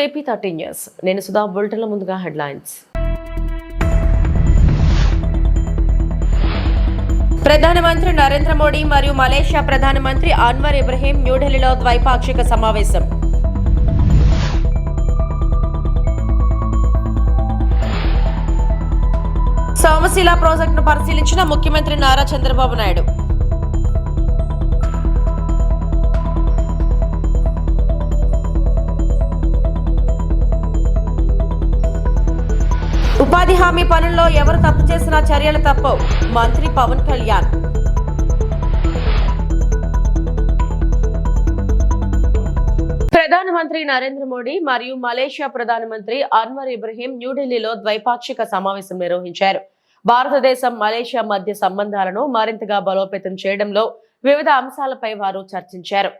AP 13 news. నేను సుధా. బులెటిన్ల ముందుగా headlines. ప్రధానమంత్రి నరేంద్ర మోడీ మరియు మలేషియా ప్రధానమంత్రి అన్వర్ ఇబ్రహీం న్యూఢిల్లీలో ద్వైపాక్షిక సమావేశం. సోమశిల ప్రాజెక్టును పరిశీలించిన ముఖ్యమంత్రి నారా చంద్రబాబు నాయుడు. ఉపాధి హామీ పనుల్లో ఎవరు తప్పు చేసినా చర్యలు తప్పవు. మంత్రి పవన్ కళ్యాణ్. ప్రధానమంత్రి నరేంద్ర మోడీ మరియు మలేషియా ప్రధానమంత్రి అన్వర్ ఇబ్రహీం న్యూఢిల్లీలో ద్వైపాక్షిక సమావేశం నిర్వహించారు. భారతదేశం మలేషియా మధ్య సంబంధాలను మరింతగా బలోపేతం చేయడంలో వివిధ అంశాలపై వారు చర్చించారు.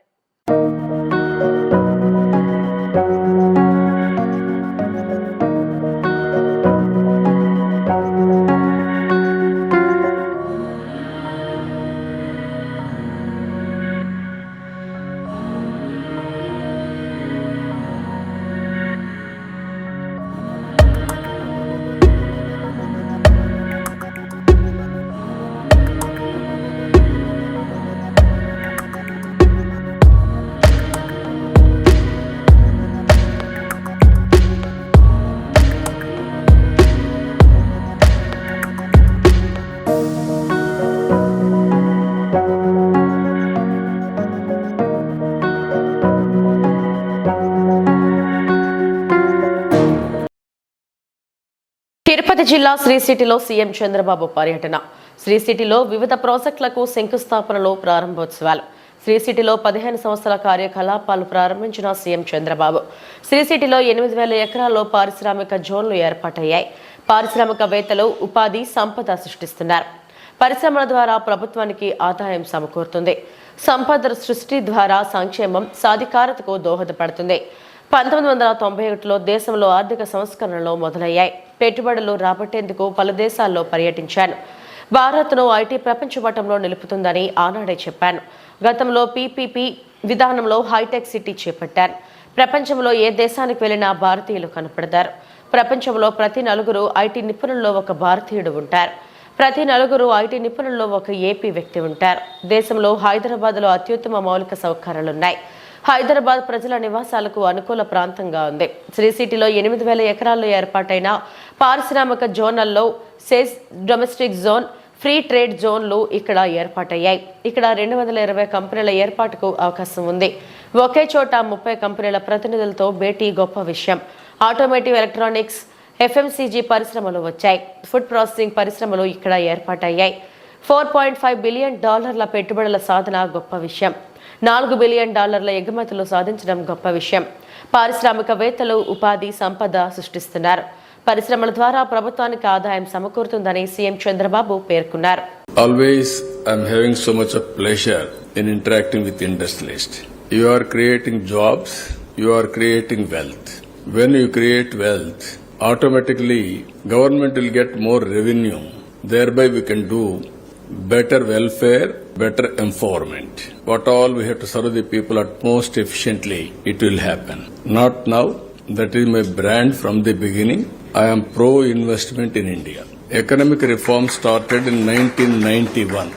తిరుపతి జిల్లా శ్రీ సిటీలో సీఎం చంద్రబాబు పర్యటన. శ్రీ సిటీలో వివిధ ప్రాజెక్టులకు శంకుస్థాపనలో ప్రారంభోత్సవాలు. శ్రీ సిటీలో 15 సంవత్సరాల కార్యకలాపాలు ప్రారంభించిన సీఎం చంద్రబాబు శ్రీ సిటీలో 8,000 ఎకరాల్లో పారిశ్రామిక జోన్లు ఏర్పాటయ్యాయి. పారిశ్రామికవేత్తలు ఉపాధి సంపద సృష్టిస్తున్నారు. పరిశ్రమల ద్వారా ప్రభుత్వానికి ఆదాయం సమకూరుతుంది. సంపద సృష్టి ద్వారా సంక్షేమం సాధికారతకు దోహదపడుతుంది. 1991లో దేశంలో ఆర్థిక సంస్కరణలు మొదలయ్యాయి. పెట్టుబడులు రాబట్టేందుకు పలు దేశాల్లో పర్యటించాను. భారత్ను ఐటీ ప్రపంచ పటంలో నిలుపుతుందని ఆనాడే చెప్పాను. గతంలో పీపీపీ విధానంలో హైటెక్ సిటీ చేపట్టాను. ప్రపంచంలో ఏ దేశానికి వెళ్లినా భారతీయులు కనపడతారు. ప్రపంచంలో ప్రతి నలుగురు ఐటీ నిపుణుల్లో ఒక భారతీయుడు ఉంటారు. ప్రతి నలుగురు ఐటీ నిపుణుల్లో ఒక ఏపీ వ్యక్తి ఉంటారు. దేశంలో హైదరాబాద్లో అత్యుత్తమ మౌలిక సౌకర్యాలున్నాయి. హైదరాబాద్ ప్రజల నివాసాలకు అనుకూల ప్రాంతంగా ఉంది. శ్రీ సిటీలో 8,000 ఎకరాల్లో ఏర్పాటైన పారిశ్రామిక జోన్లలో సెస్ డొమెస్టిక్ జోన్, ఫ్రీ ట్రేడ్ జోన్లు ఇక్కడ ఏర్పాటయ్యాయి. ఇక్కడ 220 కంపెనీల ఏర్పాటుకు అవకాశం ఉంది. ఒకే చోట 30 కంపెనీల ప్రతినిధులతో భేటీ గొప్ప విషయం. ఆటోమేటివ్, ఎలక్ట్రానిక్స్, ఎఫ్ఎంసీజీ పరిశ్రమలు వచ్చాయి. ఫుడ్ ప్రాసెసింగ్ పరిశ్రమలు ఇక్కడ ఏర్పాటయ్యాయి. $4.5 బిలియన్ పెట్టుబడుల సాధన గొప్ప విషయం. $4 బిలియన్ ఎగుమతులు సాధించడం గొప్ప విషయం. పారిశ్రామికవేత్తలు ఉపాధి సంపద సృష్టిస్తున్నారు. పరిశ్రమల ద్వారా ప్రభుత్వానికి ఆదాయం సమకూరుతుందని సీఎం చంద్రబాబు పేర్కొన్నారు. Always I'm having so much of pleasure in interacting with industrialists. You are creating jobs, you are creating wealth. When you create wealth, automatically government will get more revenue. Thereby we can do better welfare, better empowerment. What all we have to serve the people at most efficiently, it will happen. Not now. That is my brand from the beginning. I am pro-investment in India. Economic reform started in 1991.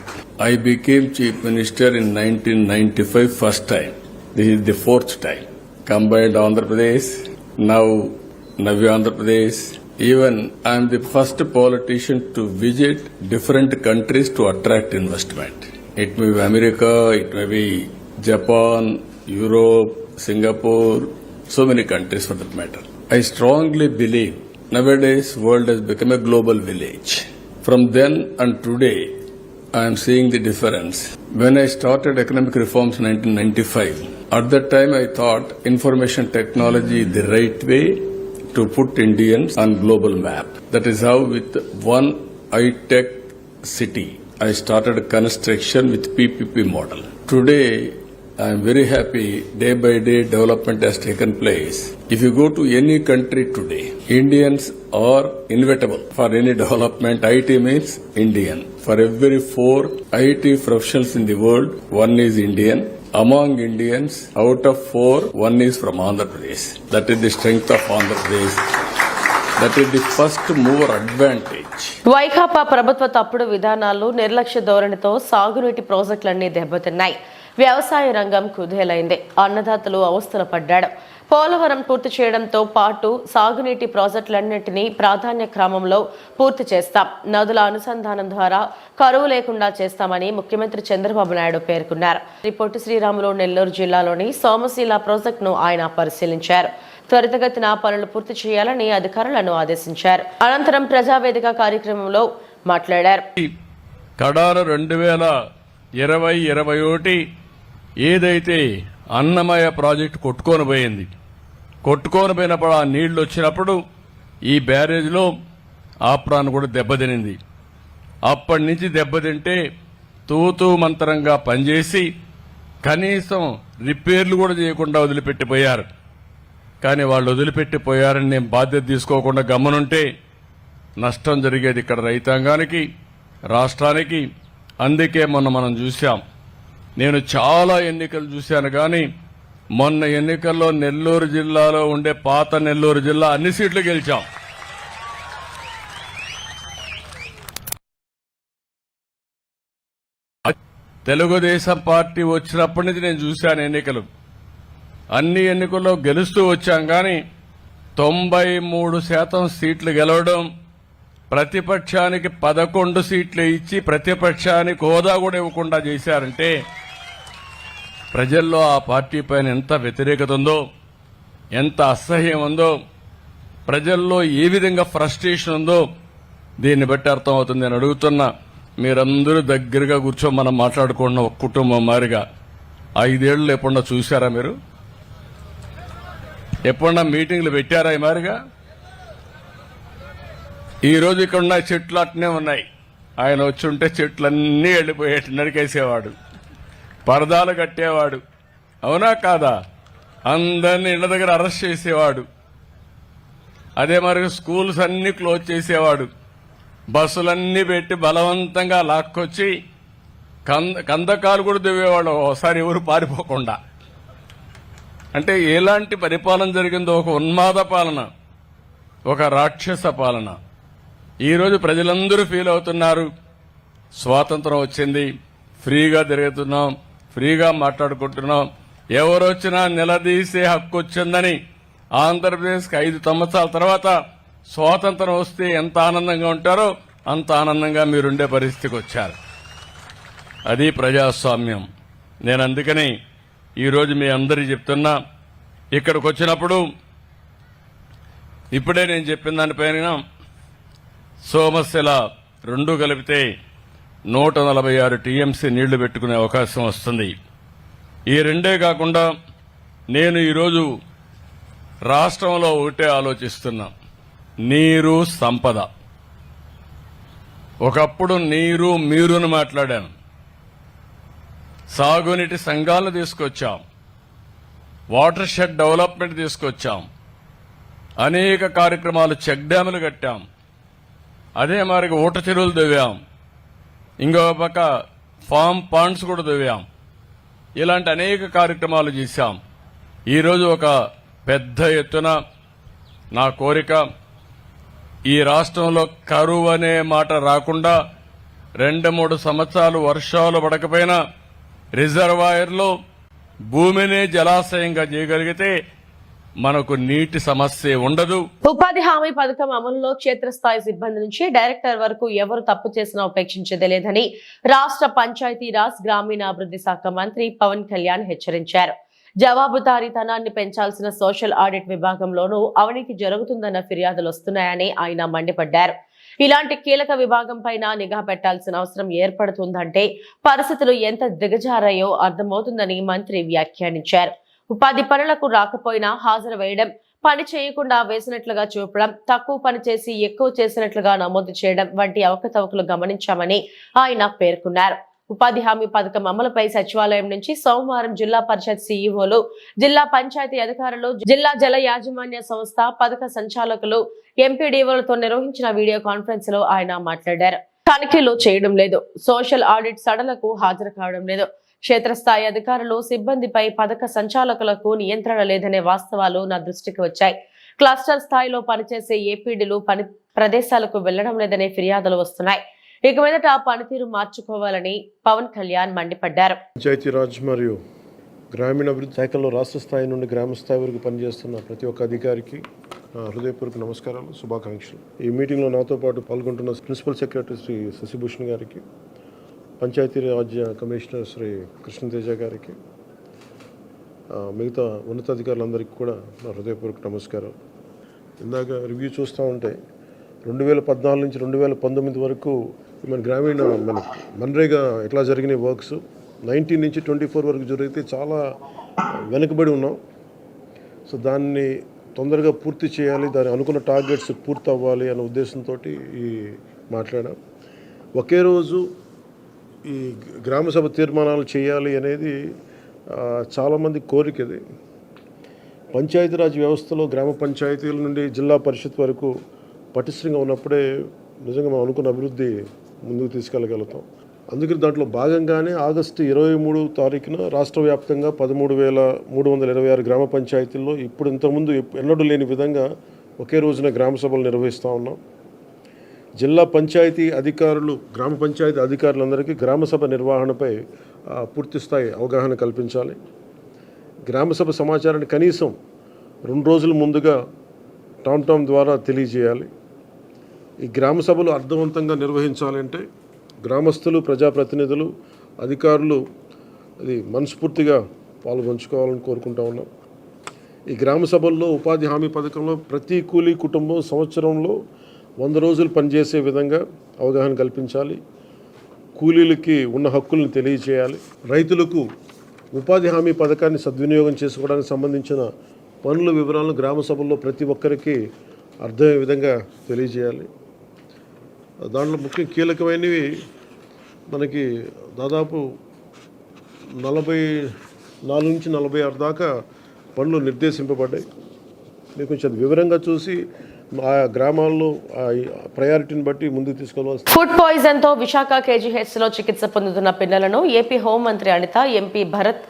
I became Chief Minister in 1995 first time. This is the 4th time. Combined Andhra Pradesh, now Navya Andhra Pradesh. Even I am the first politician to visit different countries to attract investment. It may be America, it may be Japan, Europe, Singapore, so many countries for that matter. I strongly believe nowadays world has become a global village. From then and today, I am seeing the difference. When I started economic reforms in 1995, at that time I thought information technology is the right way to put Indians on global map. That is how with one high-tech city, I started construction with PPP model. Today, I am very happy, day by day development has taken place. If you go to any country today, Indians are inevitable. For any development, IT means Indian. For every 4 IT professionals in the world, one is Indian. Among Indians, out of 4, 1 is from Andhra Pradesh. That is the strength of Andhra Pradesh. That is the first mover advantage. Vaikapa ప్రభుత్వ తప్పుడు విధానాలు, నిర్లక్ష్య ధోరణితో సాగునీటి ప్రాజెక్టులన్నీ దెబ్బతిన్నాయి. వ్యవసాయ రంగం కుదేలైంది. అన్నదాతలు అవస్థలు పడ్డాడు. పోలవరం పూర్తి చేయడంతో పాటు సాగునీటి ప్రాజెక్టులన్నింటినీ ప్రాధాన్య క్రమంలో పూర్తి చేస్తాం. నదుల అనుసంధానం ద్వారా కరువు లేకుండా చేస్తామని ముఖ్యమంత్రి చంద్రబాబు నాయుడు పేర్కొన్నారు. రిపోర్టు శ్రీరాములు నెల్లూరు జిల్లాలోని సోమశీల ప్రాజెక్టును ఆయన పరిశీలించారు. త్వరితగతిన పనులు పూర్తి చేయాలని అధికారులను ఆదేశించారు. అనంతరం ప్రజావేదిక కార్యక్రమంలో మాట్లాడారు. కడారు 2020-21 ఏదైతే అన్నమయ్య ప్రాజెక్టు కొట్టుకొని పోయినప్పుడు ఆ నీళ్లు వచ్చినప్పుడు ఈ బ్యారేజ్లో ఆప్రాన్ కూడా దెబ్బతినింది. అప్పటి నుంచి దెబ్బతింటే తూతూ మంత్రంగా పనిచేసి కనీసం రిపేర్లు కూడా చేయకుండా వదిలిపెట్టిపోయారు. కానీ వాళ్ళు వదిలిపెట్టిపోయారని నేను బాధ్యత తీసుకోకుండా గమనుంటే నష్టం జరిగేది ఇక్కడ రైతాంగానికి, రాష్ట్రానికి. అందుకే మొన్న మనం చూశాం. నేను చాలా ఎన్నికలు చూశాను, కానీ మొన్న ఎన్నికల్లో నెల్లూరు జిల్లాలో ఉండే పాత నెల్లూరు జిల్లా అన్ని సీట్లు గెలిచాం. తెలుగుదేశం పార్టీ వచ్చినప్పటి నుంచి నేను చూశాను ఎన్నికలు. అన్ని ఎన్నికల్లో గెలుస్తూ వచ్చాం, కానీ 93% సీట్లు గెలవడం, ప్రతిపక్షానికి 11 సీట్లు ఇచ్చి ప్రతిపక్షానికి హోదా కూడా ఇవ్వకుండా చేశారంటే ప్రజల్లో ఆ పార్టీ పైన ఎంత వ్యతిరేకత ఉందో, ఎంత అసహ్యం ఉందో, ప్రజల్లో ఏ విధంగా ఫ్రస్ట్రేషన్ ఉందో దీన్ని బట్టి అర్థమవుతుంది. నేను అడుగుతున్నా, మీరందరూ దగ్గరగా కూర్చొని మనం మాట్లాడుకున్న ఒక కుటుంబం మారిగా 5 ఏళ్ళు ఎప్పుడన్నా చూశారా? మీరు ఎప్పుడన్నా మీటింగ్లు పెట్టారా ఈ మారిగా? ఈ రోజు ఇక్కడ ఉన్న చెట్లు అట్నే ఉన్నాయి. ఆయన వచ్చి ఉంటే చెట్లన్నీ వెళ్ళిపోయేట్టు నరికేసేవాడు, పరదాలు కట్టేవాడు, అవునా కాదా? అందరినీ ఇళ్ల దగ్గర అరెస్ట్ చేసేవాడు. అదే మరి స్కూల్స్ అన్ని క్లోజ్ చేసేవాడు. బస్సులన్నీ పెట్టి బలవంతంగా లాక్కొచ్చి కందకాలు కూడా దివ్వేవాడు ఒకసారి ఎవరు పారిపోకుండా. అంటే ఎలాంటి పరిపాలన జరిగిందో, ఒక ఉన్మాద పాలన, ఒక రాక్షస పాలన. ఈరోజు ప్రజలందరూ ఫీల్ అవుతున్నారు. స్వాతంత్రం వచ్చింది, ఫ్రీగా తిరుగుతున్నాం, ఫ్రీగా మాట్లాడుకుంటున్నాం, ఎవరొచ్చినా నిలదీసే హక్కు వచ్చిందని. ఆంధ్రప్రదేశ్కి 5 సంవత్సరాల తర్వాత స్వాతంత్రం వస్తే ఎంత ఆనందంగా ఉంటారో అంత ఆనందంగా మీరుండే పరిస్థితికి వచ్చారు. అది ప్రజాస్వామ్యం. నేను అందుకని ఈరోజు మీ అందరికీ చెప్తున్నా, ఇక్కడికి వచ్చినప్పుడు ఇప్పుడే నేను చెప్పిన దానిపైన సోమశిల 2 కలిపితే 146 టీఎంసీ నీళ్లు పెట్టుకునే అవకాశం వస్తుంది. ఈ 2 కాకుండా నేను ఈరోజు రాష్ట్రంలో ఒకటే ఆలోచిస్తున్నా, నీరు సంపద. ఒకప్పుడు నీరు మీరును మాట్లాడాను. సాగునీటి సంఘాలను తీసుకొచ్చాం, వాటర్ షెడ్ డెవలప్మెంట్ తీసుకొచ్చాం, అనేక కార్యక్రమాలు, చెక్ డ్యాములు కట్టాం, అదే మరి ఊట చెరువులు దువ్వాం, ఇంకో పక్క ఫామ్ పాండ్స్ కూడా దువ్వాం. ఇలాంటి అనేక కార్యక్రమాలు చేశాం. ఈరోజు ఒక పెద్ద ఎత్తున నా కోరిక, ఈ రాష్ట్రంలో కరువు అనే మాట రాకుండా 2-3 సంవత్సరాలు వర్షాలు పడకపోయినా రిజర్వాయర్లో భూమినే జలాశయంగా చేయగలిగితే మనకు నీటి సమస్య ఉండదు. ఉపాధి హామీ పథకం అమలులో క్షేత్రస్థాయి సిబ్బంది నుంచి డైరెక్టర్ వరకు ఎవరు తప్పు చేసినా ఉపేక్షించేదే లేదని రాష్ట్ర పంచాయతీరాజ్ గ్రామీణాభివృద్ధి శాఖ మంత్రి పవన్ కళ్యాణ్ హెచ్చరించారు. జవాబుదారీతనాన్ని పెంచాల్సిన సోషల్ ఆడిట్ విభాగంలోనూ అవినీతి జరుగుతుందన్న ఫిర్యాదులు వస్తున్నాయని ఆయన మండిపడ్డారు. ఇలాంటి కీలక విభాగం పైన నిఘా పెట్టాల్సిన అవసరం ఏర్పడుతుందంటే పరిస్థితులు ఎంత దిగజారాయో అర్థమవుతుందని మంత్రి వ్యాఖ్యానించారు. ఉపాధి పనులకు రాకపోయినా హాజరు వేయడం, పని చేయకుండా వేసినట్లుగా చూపడం, తక్కువ పని చేసి ఎక్కువ చేసినట్లుగా నమోదు చేయడం వంటి అవకతవకలు గమనించామని ఆయన పేర్కొన్నారు. ఉపాధి హామీ పథకం అమలుపై సచివాలయం నుంచి సోమవారం జిల్లా పరిషత్ సీఈఓలు, జిల్లా పంచాయతీ అధికారులు, జిల్లా జల యాజమాన్య సంస్థ పథక సంచాలకులు, ఎంపీడీఓలతో నిర్వహించిన వీడియో కాన్ఫరెన్స్ లో ఆయన మాట్లాడారు. తనిఖీలు చేయడం లేదు, సోషల్ ఆడిట్ సడలకు హాజరు కావడం లేదు, క్షేత్రస్థాయి అధికారులు సిబ్బందిపై పథక సంచాలకులకు నియంత్రణ లేదనే వాస్తవాలు నా దృష్టికి వచ్చాయి. క్లస్టర్ స్థాయిలో పనిచేసే ఏపీడీలు పని ప్రదేశాలకు వెళ్లడం లేదనే ఫిర్యాదులు వస్తున్నాయి. ఇక మీదట ఆ పనితీరు మార్చుకోవాలని పవన్ కళ్యాణ్ మండిపడ్డారు. పంచాయతీరాజ్ మరియు గ్రామీణాభివృద్ధి శాఖల్లో రాష్ట్ర స్థాయి నుండి గ్రామ స్థాయి వరకు పనిచేస్తున్న ప్రతి ఒక్క అధికారికి హృదయపూర్వక నమస్కారాలు, శుభాకాంక్షలు. ఈ మీటింగ్లో నాతో పాటు పాల్గొంటున్న ప్రిన్సిపల్ సెక్రటరీ శ్రీ శశిభూషణ్ గారికి, పంచాయతీరాజ్ కమిషనర్ శ్రీ కృష్ణతేజ గారికి, మిగతా ఉన్నతాధికారులందరికీ కూడా నా హృదయపూర్వక నమస్కారం. ఇందాక రివ్యూ చూస్తూ ఉంటే 2014 నుంచి 2019 వరకు మన మన్రేగా ఎట్లా జరిగిన వర్క్స్ 19 నుంచి 24 వరకు జరిగితే చాలా వెనుకబడి ఉన్నాం. సో దాన్ని తొందరగా పూర్తి చేయాలి, దాని అనుకున్న టార్గెట్స్ పూర్తి అవ్వాలి అనే ఉద్దేశంతో ఈ మాట్లాడాం. ఒకే రోజు ఈ గ్రామసభ తీర్మానాలు చేయాలి అనేది చాలామంది కోరికది. పంచాయతీరాజ్ వ్యవస్థలో గ్రామ పంచాయతీల నుండి జిల్లా పరిషత్ వరకు పటిష్టంగా ఉన్నప్పుడే నిజంగా మనం అనుకున్న అభివృద్ధి ముందుకు తీసుకెళ్ళగలుగుతాం. అందుకని దాంట్లో భాగంగానే ఆగస్టు 23 తారీఖున రాష్ట్ర వ్యాప్తంగా 13,326 గ్రామ పంచాయతీల్లో ఇప్పుడు ఇంతకుముందు ఎన్నడూ లేని విధంగా ఒకే రోజున గ్రామ సభలు నిర్వహిస్తూ ఉన్నాం. జిల్లా పంచాయతీ అధికారులు, గ్రామ పంచాయతీ అధికారులందరికీ గ్రామసభ నిర్వహణపై పూర్తిస్థాయి అవగాహన కల్పించాలి. గ్రామసభ సమాచారాన్ని కనీసం 2 రోజుల ముందుగా టామ్ ద్వారా తెలియజేయాలి. ఈ గ్రామ సభలు అర్థవంతంగా నిర్వహించాలంటే గ్రామస్తులు, ప్రజాప్రతినిధులు, అధికారులు అది మనస్ఫూర్తిగా పాల్గొంచుకోవాలని కోరుకుంటా ఉన్నాం. ఈ గ్రామ సభల్లో ఉపాధి హామీ పథకంలో ప్రతి కూలీ కుటుంబం సంవత్సరంలో 100 రోజులు పనిచేసే విధంగా అవగాహన కల్పించాలి. కూలీలకి ఉన్న హక్కులను తెలియజేయాలి. రైతులకు ఉపాధి హామీ పథకాన్ని సద్వినియోగం చేసుకోవడానికి సంబంధించిన పనుల వివరాలను గ్రామ సభల్లో ప్రతి ఒక్కరికి అర్థమయ్యే విధంగా తెలియజేయాలి. దాంట్లో ముఖ్య కీలకమైనవి మనకి దాదాపు 44 నుంచి 46 దాకా పనులు నిర్దేశింపబడ్డాయి. మీరు కొంచెం వివరంగా చూసి ఆ గ్రామాల్లో ప్రయారిటీని బట్టి ముందుకు తీసుకెళ్లాల్సి. ఫుడ్ పాయిజన్ తో విశాఖ KGH లో చికిత్స పొందుతున్న పిల్లలను ఏపీ హోంమంత్రి అనిత, ఎంపీ భరత్,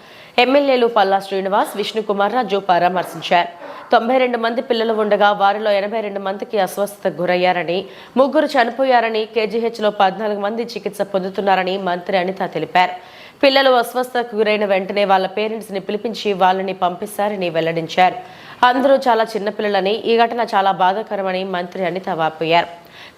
ఎమ్మెల్యేలు పల్లా శ్రీనివాస్, విష్ణుకుమార్ రాజు పరామర్శించారు. 92 మంది పిల్లలు ఉండగా వారిలో 82 మందికి అస్వస్థతకు గురయ్యారని, 3 చనిపోయారని, KGH లో 14 మంది చికిత్స పొందుతున్నారని మంత్రి అనిత తెలిపారు. పిల్లలు అస్వస్థతకు గురైన వెంటనే వాళ్ళ పేరెంట్స్ ని పిలిపించి వాళ్ళని పంపిస్తారని వెల్లడించారు. అందరూ చాలా చిన్నపిల్లలని, ఈ ఘటన చాలా బాధాకరమని మంత్రి అనిత వాపోయారు.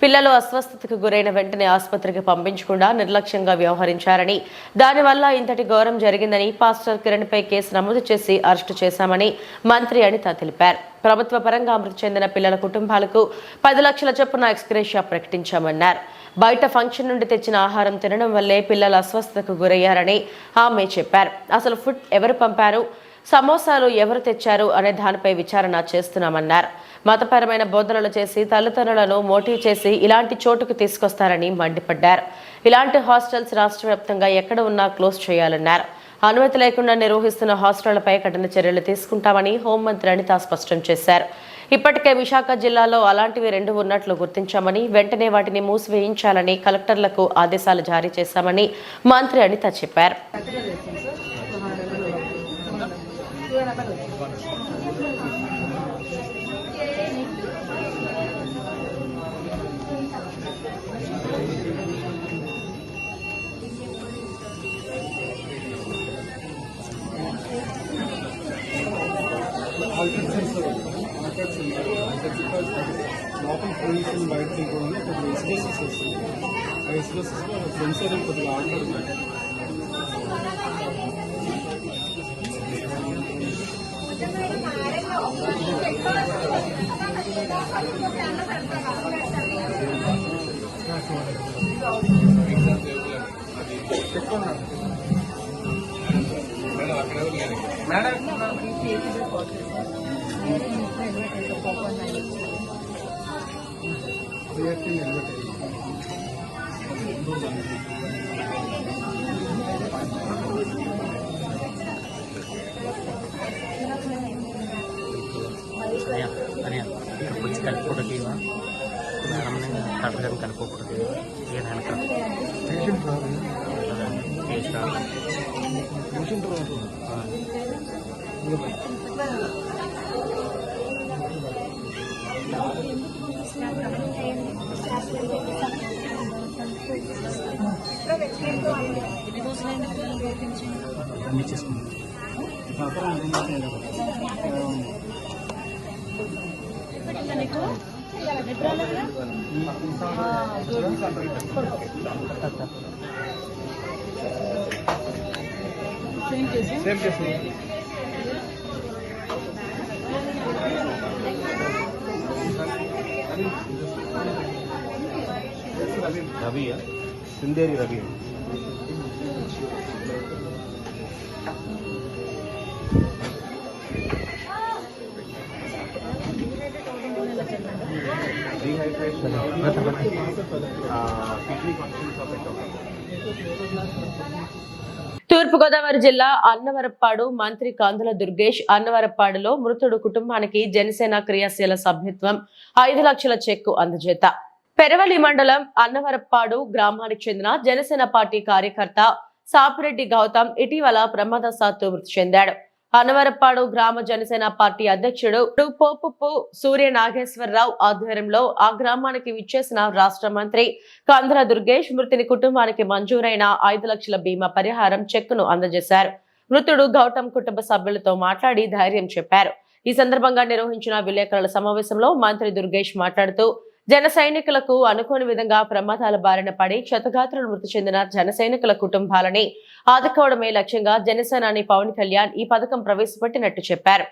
పిల్లలు అస్వస్థతకు గురైన వెంటనే ఆసుపత్రికి పంపించకుండా నిర్లక్ష్యంగా వ్యవహరించారని, దానివల్ల ఇంతటి ఘోరం జరిగిందని, పాస్టర్ కిరణ్ పై కేసు నమోదు చేసి అరెస్టు చేశామని మంత్రి అనిత తెలిపారు. ప్రభుత్వ పరంగా మృతి చెందిన పిల్లల కుటుంబాలకు 10 లక్షల చొప్పున ఎక్స్గ్రేషియా ప్రకటించామన్నారు. బయట ఫంక్షన్ నుండి తెచ్చిన ఆహారం తినడం వల్లే పిల్లలు అస్వస్థతకు గురయ్యారని ఆమె చెప్పారు. అసలు ఫుడ్ ఎవరు పంపారు, సమోసాలు ఎవరు తెచ్చారు అనే దానిపై విచారణ చేస్తున్నామన్నారు. మతపరమైన బోధనలు చేసి తల్లిదండ్రులను మోటివ్ చేసి ఇలాంటి చోటుకు తీసుకొస్తారని మండిపడ్డారు. ఇలాంటి హాస్టల్స్ రాష్ట్ర వ్యాప్తంగా ఎక్కడ ఉన్నా క్లోజ్ చేయాలన్నారు. అనుమతి లేకుండా నిర్వహిస్తున్న హాస్టళ్లపై కఠిన చర్యలు తీసుకుంటామని హోంమంత్రి అనిత స్పష్టం చేశారు. ఇప్పటికే విశాఖ జిల్లాలో అలాంటివి 2 ఉన్నట్లు గుర్తించామని, వెంటనే వాటిని మూసివేయించాలని కలెక్టర్లకు ఆదేశాలు జారీ చేశామని మంత్రి అనిత చెప్పారు. లోపల పొల్యూషన్ బయట తీయకుండా కొద్దిగా ఎస్బీఎస్ఎస్ వస్తుంది. ఆ ఎస్బీఎస్ఎస్లో సెన్సర్ కొద్దిగా ఆడుతున్నారు. कुछ कलपुटी हमने कलपुटी ये రవి సిందేరి రవి తూర్పుగోదావరి జిల్లా అన్నవరప్పాడు మంత్రి కందుల దుర్గేష్ అన్నవరప్పాడులో మృతుడు కుటుంబానికి జనసేన క్రియాశీల సభ్యత్వం 5 లక్షల చెక్కు అందజేత. పెరవలి మండలం అన్నవరప్పాడు గ్రామానికి చెందిన జనసేన పార్టీ కార్యకర్త సాపిరెడ్డి గౌతమ్ ఇటీవల ప్రమాదవశాత్తు మృతి చెందాడు. అన్నవరప్పాడు గ్రామ జనసేన పార్టీ అధ్యక్షుడు పోపు సూర్య నాగేశ్వరరావు ఆధ్వర్యంలో ఆ గ్రామానికి విచ్చేసిన రాష్ట్ర మంత్రి కందుల దుర్గేష్ మృతుని కుటుంబానికి మంజూరైన 5 లక్షల బీమా పరిహారం చెక్కును అందజేశారు. మృతుడు గౌతమ్ కుటుంబ సభ్యులతో మాట్లాడి ధైర్యం చెప్పారు. ఈ సందర్భంగా నిర్వహించిన విలేకరుల సమావేశంలో మంత్రి దుర్గేష్ మాట్లాడుతూ జన సైనికులకు అనుకోని విధంగా ప్రమాదాల బారిన పడి క్షతగాత్రులు మృతి చెందిన జన సైనికుల కుటుంబాలని ఆదుకోవడమే లక్ష్యంగా జనసేనాని పవన్ కళ్యాణ్ ఈ పథకం ప్రవేశపెట్టినట్టు చెప్పారు.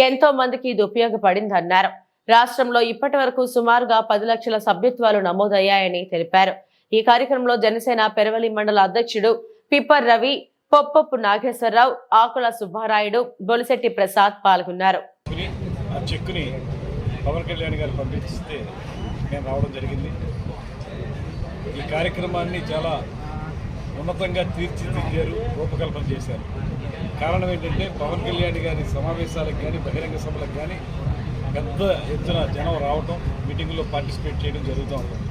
ఎంతో మందికి ఇది ఉపయోగపడిందన్నారు. రాష్ట్రంలో ఇప్పటి వరకు సుమారుగా 10 లక్షల సభ్యత్వాలు నమోదయ్యాయని తెలిపారు. ఈ కార్యక్రమంలో జనసేన పెరవలి మండల అధ్యక్షుడు పిప్పర్ రవి, పొప్పపు నాగేశ్వరరావు, ఆకుల సుబ్బారాయుడు, బొలిశెట్టి ప్రసాద్ పాల్గొన్నారు. పవన్ కళ్యాణ్ గారు పంపిస్తే నేను రావడం జరిగింది. ఈ కార్యక్రమాన్ని చాలా ఉన్నతంగా తీర్చిదిద్దారు, రూపకల్పన చేశారు. కారణం ఏంటంటే పవన్ కళ్యాణ్ గారి సమావేశాలకు కానీ బహిరంగ సభలకు కానీ పెద్ద ఎత్తున జనం రావటం, మీటింగుల్లో పార్టిసిపేట్ చేయడం జరుగుతూ ఉంటుంది.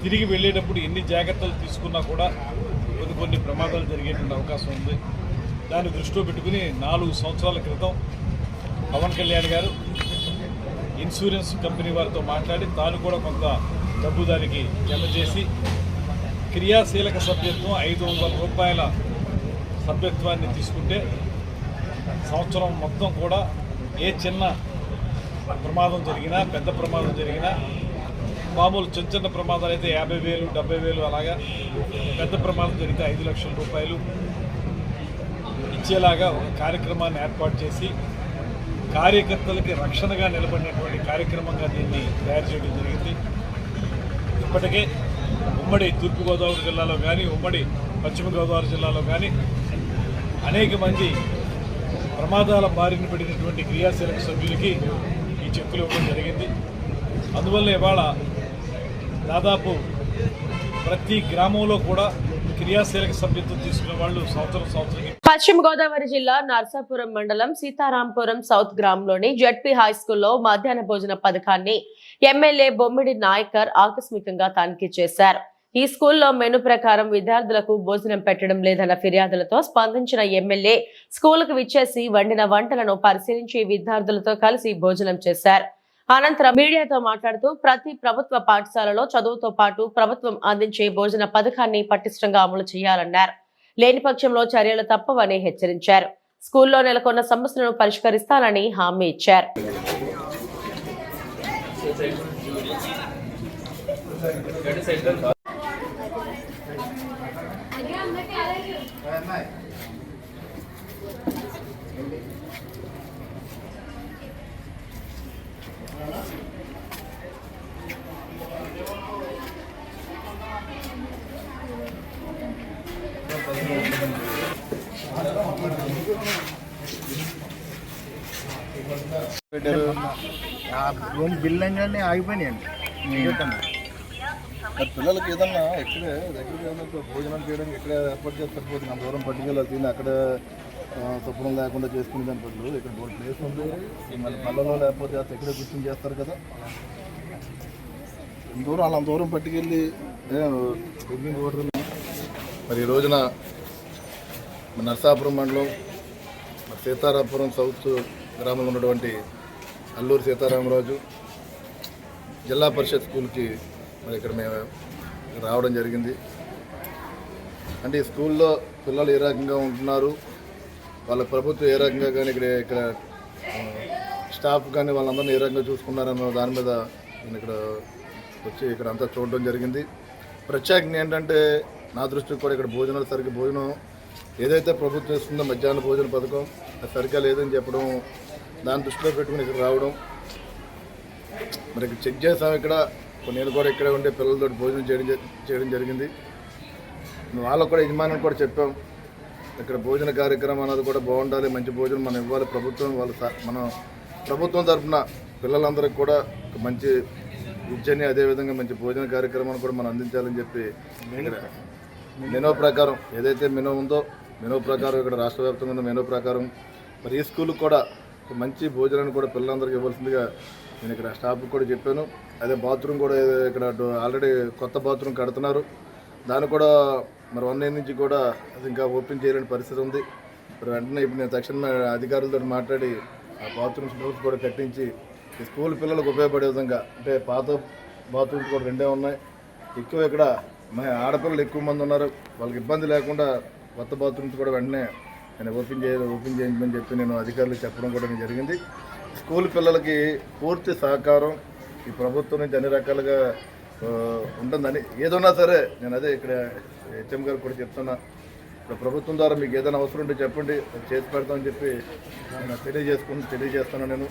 తిరిగి వెళ్ళేటప్పుడు ఎన్ని జాగ్రత్తలు తీసుకున్నా కూడా కొన్ని ప్రమాదాలు జరిగేటువంటి అవకాశం ఉంది. దాన్ని దృష్టిలో పెట్టుకుని 4 సంవత్సరాల క్రితం పవన్ కళ్యాణ్ గారు ఇన్సూరెన్స్ కంపెనీ వారితో మాట్లాడి తాను కూడా కొంత డబ్బు దానికి జమ చేసి క్రియాశీలక సభ్యత్వం 500 రూపాయల సభ్యత్వాన్ని తీసుకుంటే సంవత్సరం మొత్తం కూడా ఏ చిన్న ప్రమాదం జరిగినా, పెద్ద ప్రమాదం జరిగినా, మామూలు చిన్న ప్రమాదాలు అయితే 50,000, 70,000 అలాగా, పెద్ద ప్రమాదం జరిగితే 5 లక్షల రూపాయలు ఇచ్చేలాగా ఒక కార్యక్రమాన్ని ఏర్పాటు చేసి కార్యకర్తలకి రక్షణగా నిలబడినటువంటి కార్యక్రమంగా దీన్ని తయారు చేయడం జరిగింది. ఇప్పటికే ఉమ్మడి తూర్పుగోదావరి జిల్లాలో కానీ, ఉమ్మడి పశ్చిమ గోదావరి జిల్లాలో కానీ అనేక మంది ప్రమాదాల బారిన పడినటువంటి క్రియాశీలక సభ్యులకి ఈ చెక్కులు ఇవ్వడం జరిగింది. అందువల్ల ఇవాళ దాదాపు ప్రతి గ్రామంలో కూడా క్రియాశీలక సభ్యత్వం తీసుకునే వాళ్ళు సంవత్సరం పశ్చిమ గోదావరి జిల్లా నర్సాపురం మండలం సీతారాంపురం సౌత్ గ్రామంలోని జడ్పీ హై స్కూల్లో మధ్యాహ్న భోజన పథకాన్ని ఎమ్మెల్యే బొమ్మిడి నాయకర్ ఆకస్మికంగా తనిఖీ చేశారు. ఈ స్కూల్లో మెను ప్రకారం విద్యార్థులకు భోజనం పెట్టడం లేదన్న ఫిర్యాదులతో స్పందించిన ఎమ్మెల్యే స్కూలుకు విచ్చేసి వండిన వంటలను పరిశీలించి విద్యార్థులతో కలిసి భోజనం చేశారు. అనంతరం మీడియాతో మాట్లాడుతూ ప్రతి ప్రభుత్వ పాఠశాలలో చదువుతో పాటు ప్రభుత్వం అందించే భోజన పథకాన్ని పటిష్టంగా అమలు చేయాలన్నారు. లేని పక్షంలో చర్యలు తప్పవని హెచ్చరించారు. స్కూల్లో నెలకొన్న సమస్యలను పరిష్కరిస్తానని హామీ ఇచ్చారు. బిల్ అన్నీ ఆగిపోయినాయండి. పిల్లలకి ఏదన్నా ఎక్కడే దగ్గర ఏదన్నా భోజనం చేయడానికి ఎక్కడ ఏర్పాటు చేస్తే సరిపోతుంది. అంత దూరం పట్టుకెళ్ళి తిని అక్కడ శుభ్రం లేకుండా చేసుకునే దాని బదులు ఇక్కడ బోర్డు ప్లేస్ ఉంది. మళ్ళీ పళ్ళలో లేకపోతే ఎక్కడే కూర్చొని చేస్తారు కదా. దూరం అలా దూరం పట్టుకెళ్ళి మరి ఈ రోజున నర్సాపురం మండలం సీతారాపురం సౌత్ గ్రామంలో ఉన్నటువంటి అల్లూరి సీతారామరాజు జిల్లా పరిషత్ స్కూల్కి మరి ఇక్కడ మేము రావడం జరిగింది. అంటే ఈ స్కూల్లో పిల్లలు ఏ రకంగా ఉంటున్నారు, వాళ్ళ ప్రభుత్వం ఏ రకంగా కానీ ఇక్కడ స్టాఫ్ కానీ వాళ్ళందరినీ ఏ రకంగా చూసుకున్నారన్న దాని మీద నేను ఇక్కడ వచ్చి ఇక్కడ అంతా చూడడం జరిగింది. ప్రత్యేకంగా ఏంటంటే నా దృష్టికి కూడా ఇక్కడ భోజనాలు సరిగ్గా భోజనం ఏదైతే ప్రభుత్వం ఇస్తుందో మధ్యాహ్న భోజన పథకం అది సరిగ్గా లేదని చెప్పడం, దాన్ని దృష్టిలో పెట్టుకుని ఇక్కడ రావడం. మరి ఇక్కడ చెక్ చేసాం. ఇక్కడ నేను కూడా ఇక్కడే ఉండే పిల్లలతో భోజనం చేయడం జరిగింది. వాళ్ళకు కూడా యజమానులు కూడా చెప్పాం, ఇక్కడ భోజన కార్యక్రమం అనేది కూడా బాగుండాలి, మంచి భోజనం మనం ఇవ్వాలి. ప్రభుత్వం మనం ప్రభుత్వం తరఫున పిల్లలందరికీ కూడా మంచి విద్యని అదేవిధంగా మంచి భోజన కార్యక్రమాన్ని కూడా మనం అందించాలని చెప్పి మెనూ ప్రకారం ఏదైతే మెనూ ఉందో మెనూ ప్రకారం ఇక్కడ రాష్ట్ర వ్యాప్తంగా ఉన్న మెనూ ప్రకారం మరి ఈ స్కూల్కి కూడా మంచి భోజనాన్ని కూడా పిల్లలందరికీ ఇవ్వాల్సిందిగా నేను ఇక్కడ స్టాఫ్కి కూడా చెప్పాను. అదే బాత్రూమ్ కూడా ఇక్కడ ఆల్రెడీ కొత్త బాత్రూమ్ కడుతున్నారు, దాన్ని కూడా మరి 1 year నుంచి కూడా అది ఇంకా ఓపెన్ చేయలేని పరిస్థితి ఉంది. మరి వెంటనే ఇప్పుడు నేను తక్షణమే అధికారులతో మాట్లాడి ఆ బాత్రూమ్స్ డోర్స్ కూడా కట్టించి ఈ స్కూల్ పిల్లలకు ఉపయోగపడే విధంగా, అంటే పాత బాత్రూమ్స్ కూడా 2 ఉన్నాయి, ఎక్కువ ఇక్కడ ఆడపిల్లలు ఎక్కువ మంది ఉన్నారు, వాళ్ళకి ఇబ్బంది లేకుండా కొత్త బాత్రూమ్స్ కూడా వెంటనే నేను ఓపెన్ చేయించమని చెప్పి నేను అధికారులకు చెప్పడం కూడా జరిగింది. స్కూల్ పిల్లలకి పూర్తి సహకారం ఈ ప్రభుత్వం నుంచి అన్ని రకాలుగా ఉంటుందని, ఏదన్నా సరే నేను అదే ఇక్కడ హెచ్ఎం గారు కూడా చెప్తున్నా, ఇప్పుడు ప్రభుత్వం ద్వారా మీకు ఏదైనా అవసరం ఉంటే చెప్పండి, చేసి పెడతామని చెప్పి నేను తెలియజేస్తున్నాను. నేను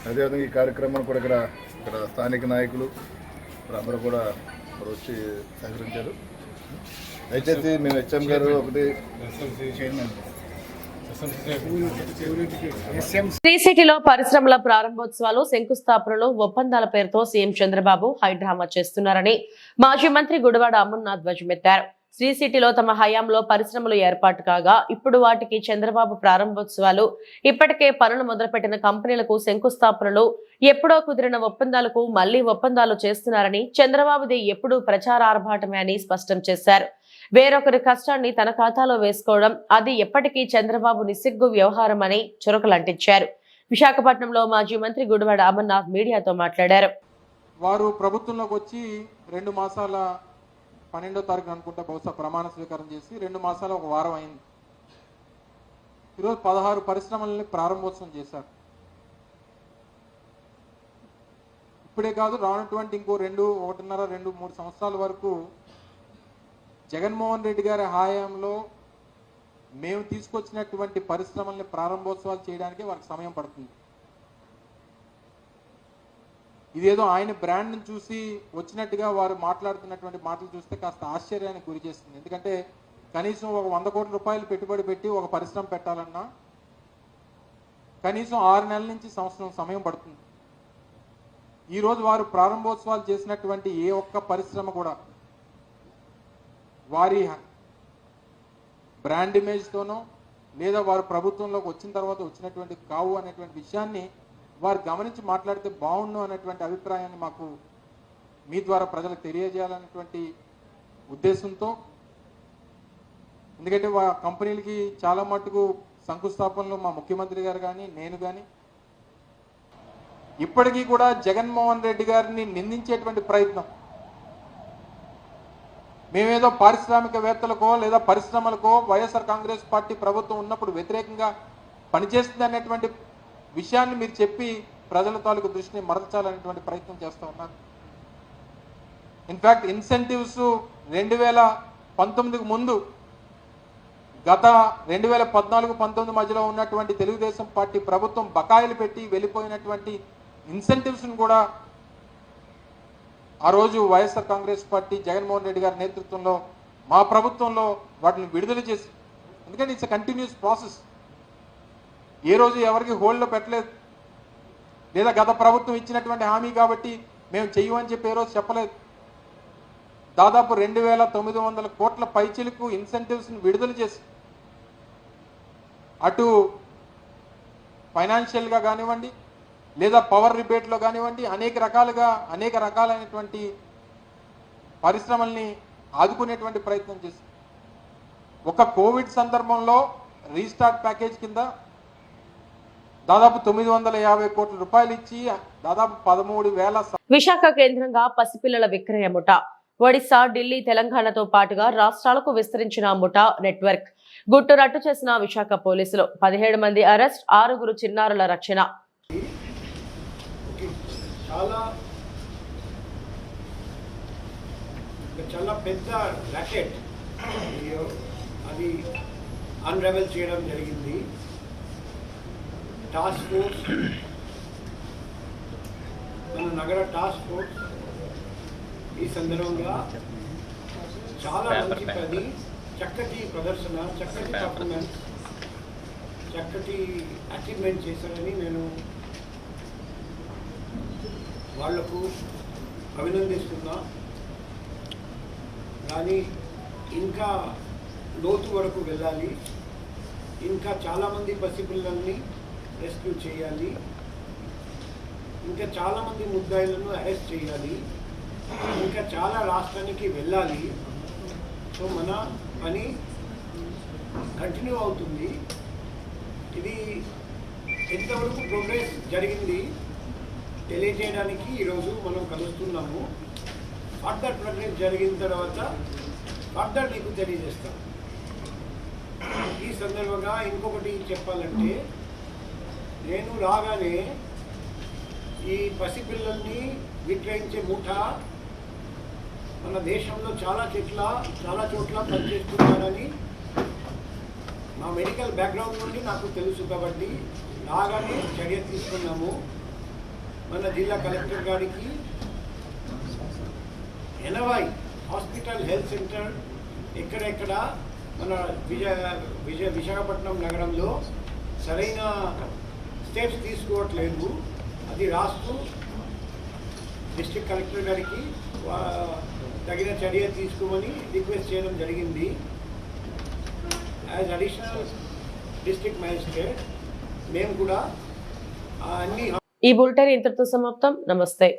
అదేవిధంగా ఈ కార్యక్రమాన్ని కూడా ఇక్కడ స్థానిక నాయకులు అందరూ కూడా వచ్చి సహకరించారు. దయచేసి మేము హెచ్ఎం గారు ఒకటి శ్రీ సిటీలో పరిశ్రమల ప్రారంభోత్సవాలు, శంకుస్థాపనలు, ఒప్పందాల పేరుతో సీఎం చంద్రబాబు హైడ్రామా చేస్తున్నారని మాజీ మంత్రి గుడివాడ అమర్నాథ్ ధ్వజమెత్తారు. శ్రీ సిటీలో తమ హయాంలో పరిశ్రమలు ఏర్పాటు కాగా ఇప్పుడు వాటికి చంద్రబాబు ప్రారంభోత్సవాలు, ఇప్పటికే పనులు మొదలుపెట్టిన కంపెనీలకు శంకుస్థాపనలు, ఎప్పుడో కుదిరిన ఒప్పందాలకు మళ్లీ ఒప్పందాలు చేస్తున్నారని, చంద్రబాబుది ఎప్పుడూ ప్రచార ఆర్భాటమే అని స్పష్టం చేశారు. వేరొకరి కష్టాన్ని తన ఖాతాలో వేసుకోవడం అది ఎప్పటికీ చంద్రబాబు నిస్సిగ్గు వ్యవహారం అని చురకలంటించారు. విశాఖపట్నంలో మాజీ మంత్రి గుడివాడ అమర్నాథ్ మీడియాతో మాట్లాడారు. వారు ప్రభుత్వంలోకి వచ్చి 2 మాసాల 12వ తారీఖు అనుకుంటా బహుశా ప్రమాణ స్వీకారం చేసి 2 మాసాల 1 వారం అయింది. ఈరోజు 16 పరిశ్రమలని ప్రారంభోత్సవం చేశారు. ఇప్పుడే కాదు, రానటువంటి ఇంకో 1.5, 2, 3 సంవత్సరాల వరకు జగన్మోహన్ రెడ్డి గారి హయాంలో మేము తీసుకొచ్చినటువంటి పరిశ్రమల్ని ప్రారంభోత్సవాలు చేయడానికి వారికి సమయం పడుతుంది. ఇదేదో ఆయన బ్రాండ్ని చూసి వచ్చినట్టుగా వారు మాట్లాడుతున్నటువంటి మాటలు చూస్తే కాస్త ఆశ్చర్యానికి గురి చేస్తుంది. ఎందుకంటే కనీసం ఒక 100 కోట్ల రూపాయలు పెట్టుబడి పెట్టి ఒక పరిశ్రమ పెట్టాలన్నా కనీసం 6 నెలల నుంచి సంవత్సరం సమయం పడుతుంది. ఈరోజు వారు ప్రారంభోత్సవాలు చేసినటువంటి ఏ ఒక్క పరిశ్రమ కూడా వారి బ్రాండ్ ఇమేజ్తోనో లేదా వారు ప్రభుత్వంలోకి వచ్చిన తర్వాత వచ్చినటువంటి కావు అనేటువంటి విషయాన్ని వారు గమనించి మాట్లాడితే బాగుండు అనేటువంటి అభిప్రాయాన్ని మాకు మీ ద్వారా ప్రజలకు తెలియజేయాలనేటువంటి ఉద్దేశంతో, ఎందుకంటే కంపెనీలకి చాలా మట్టుకు శంకుస్థాపనలు మా ముఖ్యమంత్రి గారు కానీ నేను కానీ ఇప్పటికీ కూడా జగన్మోహన్ రెడ్డి గారిని నిందించేటువంటి ప్రయత్నం, మేమేదో పారిశ్రామికవేత్తలకో లేదా పరిశ్రమలకో వైఎస్ఆర్ కాంగ్రెస్ పార్టీ ప్రభుత్వం ఉన్నప్పుడు వ్యతిరేకంగా పనిచేస్తుంది అనేటువంటి విషయాన్ని మీరు చెప్పి ప్రజల తాలూకు దృష్టిని మరల్చాలనేటువంటి ప్రయత్నం చేస్తూ ఉన్నారు. ఇన్ఫ్యాక్ట్ ఇన్సెంటివ్స్ 2019కు ముందు గత 2014-19 మధ్యలో ఉన్నటువంటి తెలుగుదేశం పార్టీ ప్రభుత్వం బకాయిలు పెట్టి వెళ్ళిపోయినటువంటి ఇన్సెంటివ్స్ను కూడా ఆ రోజు వైఎస్ఆర్ కాంగ్రెస్ పార్టీ జగన్మోహన్ రెడ్డి గారి నేతృత్వంలో మా ప్రభుత్వంలో వాటిని విడుదల చేసి, ఎందుకంటే ఇట్స్ ఎ కంటిన్యూస్ ప్రాసెస్, ఏ రోజు ఎవరికి హోల్డ్లో పెట్టలేదు, లేదా గత ప్రభుత్వం ఇచ్చినటువంటి హామీ కాబట్టి మేము చెయ్యమని చెప్పి ఏ రోజు చెప్పలేదు. దాదాపు 2,900 కోట్ల పైచిలకు ఇన్సెంటివ్స్ని విడుదల చేసి అటు ఫైనాన్షియల్గా కానివ్వండి లేదా పవర్ రిబేట్లో కానివ్వండి అనేక రకాలైనటువంటి పరిశ్రమల్ని ఆదుకునేటువంటి ప్రయత్నం చేసి ఒక కోవిడ్ సందర్భంలో రీస్టార్ట్ ప్యాకేజ్ కింద దాదాపు 950 కోట్ల రూపాయలు ఇచ్చి దాదాపు 13,000 విశాఖ కేంద్రంగా పసిపిల్లల విక్రయ ముఠా ఒడిశా, ఢిల్లీ, తెలంగాణతో పాటుగా రాష్ట్రాలకు విస్తరించిన ముఠా నెట్వర్క్ గుట్టు రట్టు చేసిన విశాఖ పోలీసులు. 17 మంది అరెస్ట్, 6 చిన్నారుల రక్షణ. చాలా పెద్ద ర్యాకెట్ అది అన్రెవెల్ చేయడం జరిగింది. టాస్క్ ఫోర్స్, మన నగర టాస్క్ ఫోర్స్ ఈ సందర్భంగా చాలా మంచి పని, చక్కటి ప్రదర్శన, చక్కటి పర్ఫార్మెన్స్, చక్కటి అచీవ్మెంట్ చేశారని నేను వాళ్లకు అభినందిస్తున్నా. కానీ ఇంకా లోతు వరకు వెళ్ళాలి, ఇంకా చాలామంది పసిపిల్లల్ని రెస్క్యూ చేయాలి, ఇంకా చాలామంది ముద్దాయిలను అరెస్ట్ చేయాలి, ఇంకా చాలా రాష్ట్రానికి వెళ్ళాలి. సో మన పని కంటిన్యూ అవుతుంది. ఇది ఎంతవరకు ప్రోగ్రెస్ జరిగింది తెలియజేయడానికి ఈరోజు మనం కలుస్తున్నాము. ఫర్దర్ ప్రోగ్రెస్ జరిగిన తర్వాత ఫర్దర్ మీకు తెలియజేస్తాం. ఈ సందర్భంగా ఇంకొకటి చెప్పాలంటే, నేను రాగానే ఈ పసిపిల్లల్ని విక్రయించే ముఠా మన దేశంలో చాలా చోట్ల పనిచేస్తున్నారని మా మెడికల్ బ్యాక్గ్రౌండ్ నుండి నాకు తెలుసు. కాబట్టి రాగానే చర్య తీసుకున్నాము. మన జిల్లా కలెక్టర్ గారికి 80 హాస్పిటల్, హెల్త్ సెంటర్ ఎక్కడెక్కడ మన విశాఖపట్నం నగరంలో సరైన స్టెప్స్ తీసుకోవట్లేదు, అది రాస్తూ డిస్ట్రిక్ట్ కలెక్టర్ గారికి తగిన చర్య తీసుకోమని రిక్వెస్ట్ చేయడం జరిగింది. యాజ్ అడిషనల్ డిస్ట్రిక్ట్ మ్యాజిస్ట్రేట్ మేము కూడా అన్ని. ఈ బులెటిన్ ఇంతటితో సమాప్తం. నమస్తే.